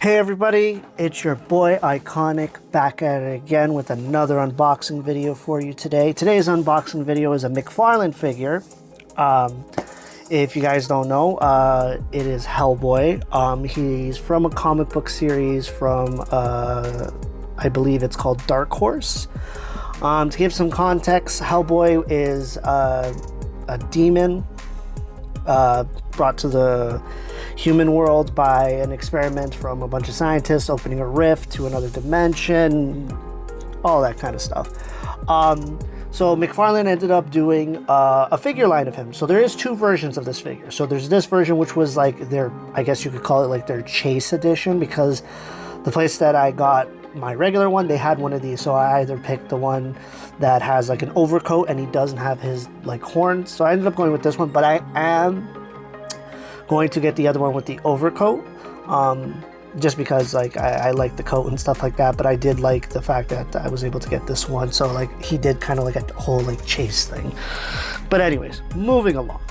Hey everybody, it's your boy Iconic back at it again with another unboxing video for you today. Today's unboxing video is a McFarlane figure. If you guys don't know, it is Hellboy. He's from a comic book series from, I believe it's called Dark Horse. To give some context, Hellboy is a demon brought to the human world by an experiment from a bunch of scientists opening a rift to another dimension, all that kind of stuff. So McFarlane ended up doing a figure line of him. So there is two versions of this figure. So there's this version, which was like their, I guess you could call it like their chase edition, because the place that I got my regular one, they had one of these. So I either picked the one that has like an overcoat and he doesn't have his like horns. So I ended up going with this one, but I am going to get the other one with the overcoat, just because like I like the coat and stuff like that. But I did like the fact that I was able to get this one, so like he did kind of like a whole like chase thing. But anyways, moving along.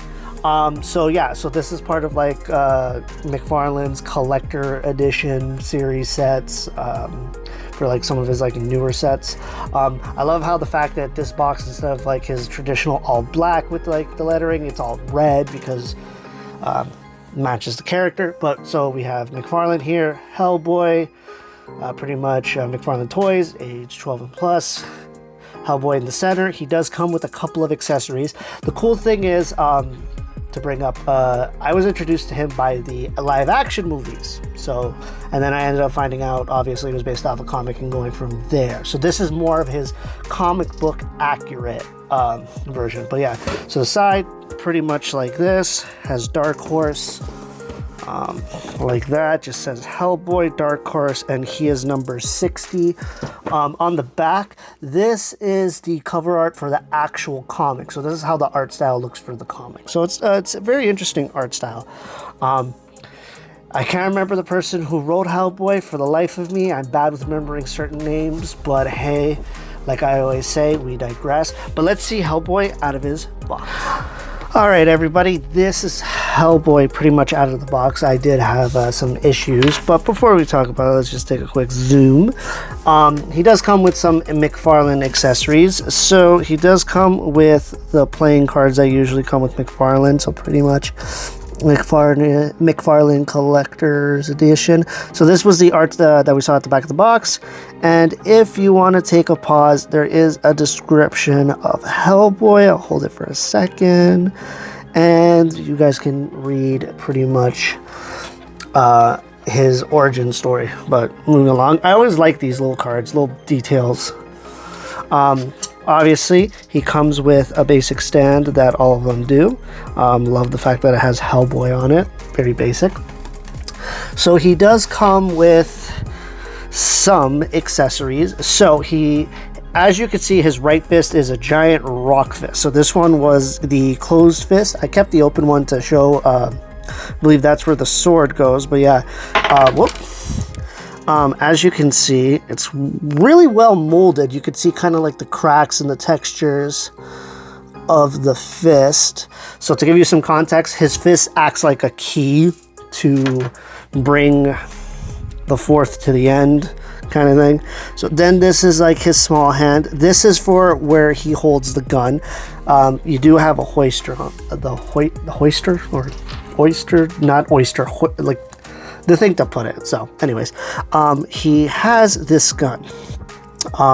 So yeah, so this is part of like McFarlane's collector edition series sets, for like some of his like newer sets. I love how the fact that this box, instead of like his traditional all black with like the lettering, it's all red because matches the character. But so we have McFarlane here, Hellboy, pretty much McFarlane Toys, age 12 and plus. Hellboy in the center. He does come with a couple of accessories. The cool thing is, to bring up, I was introduced to him by the live action movies. So, and then I ended up finding out, obviously, it was based off a comic and going from there. So this is more of his comic book accurate version. But yeah, so the side, pretty much like this, has Dark Horse, like that, just says Hellboy, Dark Horse, and he is number 60. On the back, this is the cover art for the actual comic. So this is how the art style looks for the comic. So it's a very interesting art style. I can't remember the person who wrote Hellboy for the life of me. I'm bad with remembering certain names, but hey, like I always say, we digress. But let's see Hellboy out of his box. All right, everybody, this is Hellboy pretty much out of the box. I did have some issues, but before we talk about it, let's just take a quick zoom. He does come with some McFarlane accessories. So he does come with the playing cards that usually come with McFarlane, so pretty much McFarlane Collector's Edition. So this was the art that we saw at the back of the box. And if you want to take a pause, there is a description of Hellboy. I'll hold it for a second. And you guys can read pretty much his origin story. But moving along, I always like these little cards, little details. Obviously, he comes with a basic stand that all of them do. Love the fact that it has Hellboy on it. Very basic. So he does come with some accessories. So he, as you can see, his right fist is a giant rock fist. So this one was the closed fist. I kept the open one to show, I believe that's where the sword goes. But yeah, as you can see, it's really well molded. You could see kind of like the cracks and the textures of the fist. So to give you some context, his fist acts like a key to bring the fourth to the end, kind of thing. So then this is like his small hand. This is for where he holds the gun. You do have a hoister, the hoister, or oyster, not oyster, like the thing to put it. So anyways, he has this gun.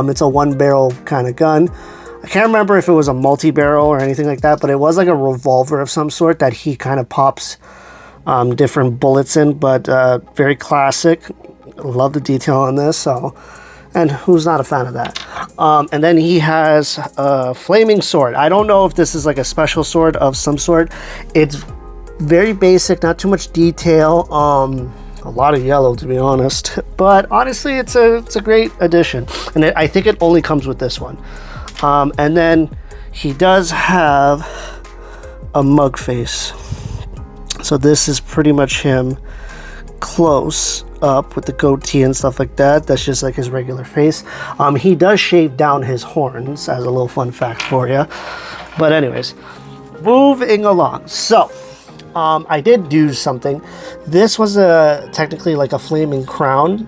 It's a one barrel kind of gun. I can't remember if it was a multi-barrel or anything like that, but it was like a revolver of some sort that he kind of pops different bullets in, but very classic. Love the detail on this. So, and who's not a fan of that? And then he has a flaming sword. I don't know if this is like a special sword of some sort. It's very basic, not too much detail. A lot of yellow, to be honest, but honestly, it's a great addition, and I think it only comes with this one. And then he does have a mug face. So this is pretty much him close up with the goatee and stuff like that. That's just like his regular face. He does shave down his horns, as a little fun fact for you. But anyways, moving along. So I did do something. This was technically like a flaming crown.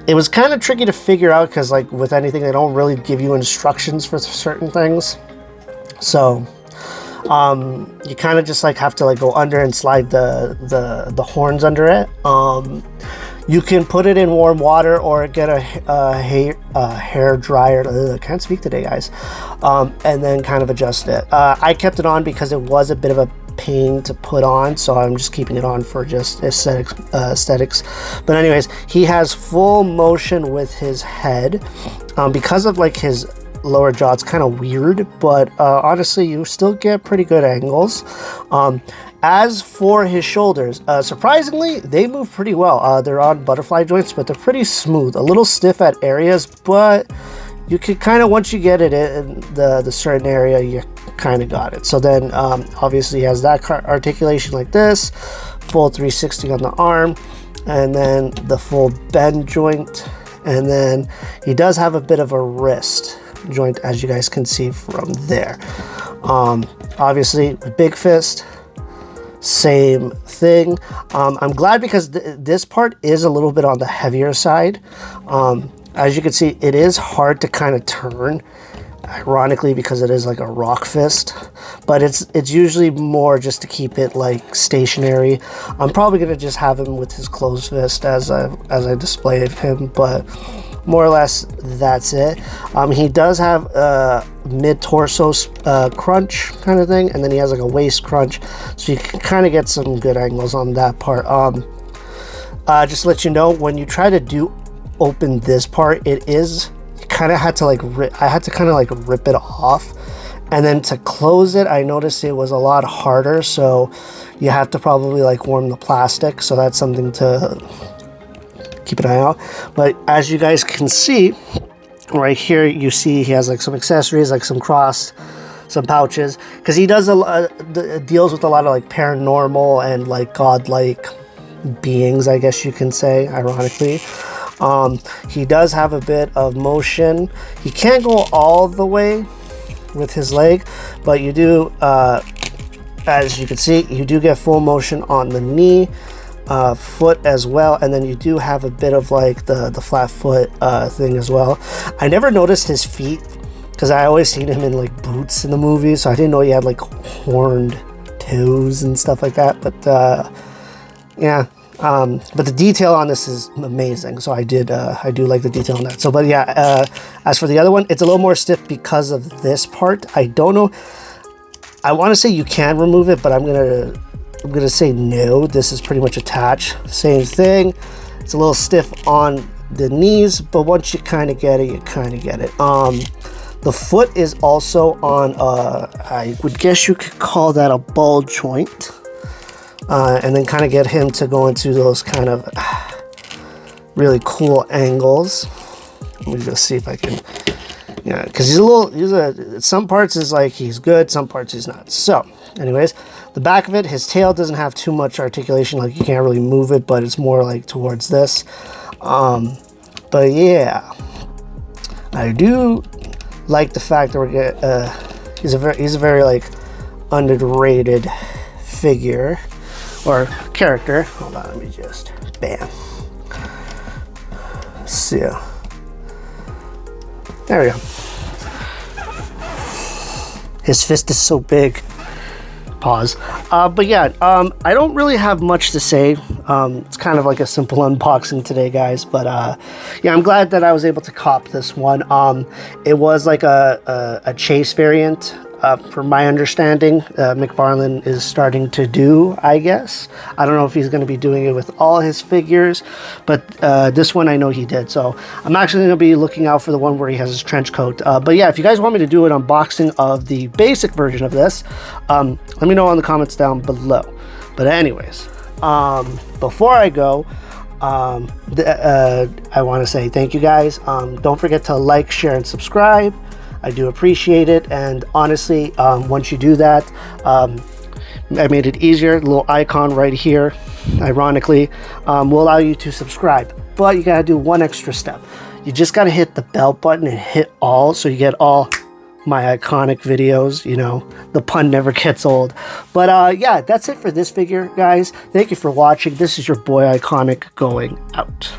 It was kind of tricky to figure out because, like, with anything, they don't really give you instructions for certain things. So you kind of just like have to like go under and slide the horns under it. You can put it in warm water or get a hair dryer. Ugh, can't speak today, guys. And then kind of adjust it. I kept it on because it was a bit of a pain to put on, so I'm just keeping it on for just aesthetics. But anyways, he has full motion with his head. Because of like his lower jaw, it's kind of weird, but honestly, you still get pretty good angles. As for his shoulders, surprisingly, they move pretty well. They're on butterfly joints, but they're pretty smooth. A little stiff at areas, but you can kind of, once you get it in the certain area, you kind of got it. So then obviously he has that articulation like this, full 360 on the arm, and then the full bend joint, and then he does have a bit of a wrist joint, as you guys can see from there. Obviously with big fist, same thing. I'm glad because this part is a little bit on the heavier side. As you can see, it is hard to kind of turn, ironically, because it is like a rock fist, but it's usually more just to keep it like stationary. I'm probably gonna just have him with his closed fist as I display him, but more or less that's it. He does have a mid-torso crunch kind of thing, and then he has like a waist crunch, so you can kind of get some good angles on that part. Just to let you know, when you try to open this part, it is kind of had to like I had to kind of like rip it off, and then to close it, I noticed it was a lot harder, so you have to probably like warm the plastic, so that's something to keep an eye out. But as you guys can see right here, you see he has like some accessories, like some pouches, because he does deals with a lot of like paranormal and like godlike beings, I guess you can say, ironically. He does have a bit of motion. He can't go all the way with his leg, but you do, as you can see, you do get full motion on the knee, foot as well, and then you do have a bit of like the flat foot thing as well. I never noticed his feet because I always seen him in like boots in the movies, so I didn't know he had like horned toes and stuff like that. But yeah. But the detail on this is amazing, so I do like the detail on that. So, but yeah, as for the other one, it's a little more stiff because of this part. I don't know. I want to say you can remove it, but I'm gonna say no. This is pretty much attached. Same thing. It's a little stiff on the knees, but once you kind of get it, you kind of get it. The foot is also on. I would guess you could call that a ball joint. And then kind of get him to go into those kind of really cool angles. Let me just see if I can, yeah, because some parts is like he's good, some parts he's not. So anyways, the back of it, his tail doesn't have too much articulation, like you can't really move it, but it's more like towards this. But yeah, I do like the fact that he's a very like underrated figure or character. Hold on, let me just bam. So there we go. His fist is so big. Pause. But yeah, I don't really have much to say. It's kind of like a simple unboxing today, guys. But yeah, I'm glad that I was able to cop this one. It was like a chase variant. From my understanding, McFarlane is starting to do, I guess. I don't know if he's going to be doing it with all his figures, but this one I know he did. So I'm actually going to be looking out for the one where he has his trench coat. But yeah, if you guys want me to do an unboxing of the basic version of this, let me know in the comments down below. But anyways, before I go, I want to say thank you guys. Don't forget to like, share, and subscribe. I do appreciate it, and honestly, once you do that, I made it easier. The little icon right here, ironically, will allow you to subscribe, but you gotta do one extra step. You just gotta hit the bell button and hit all, so you get all my iconic videos. You know, the pun never gets old. But yeah, that's it for this figure, guys. Thank you for watching. This is your boy Iconic going out.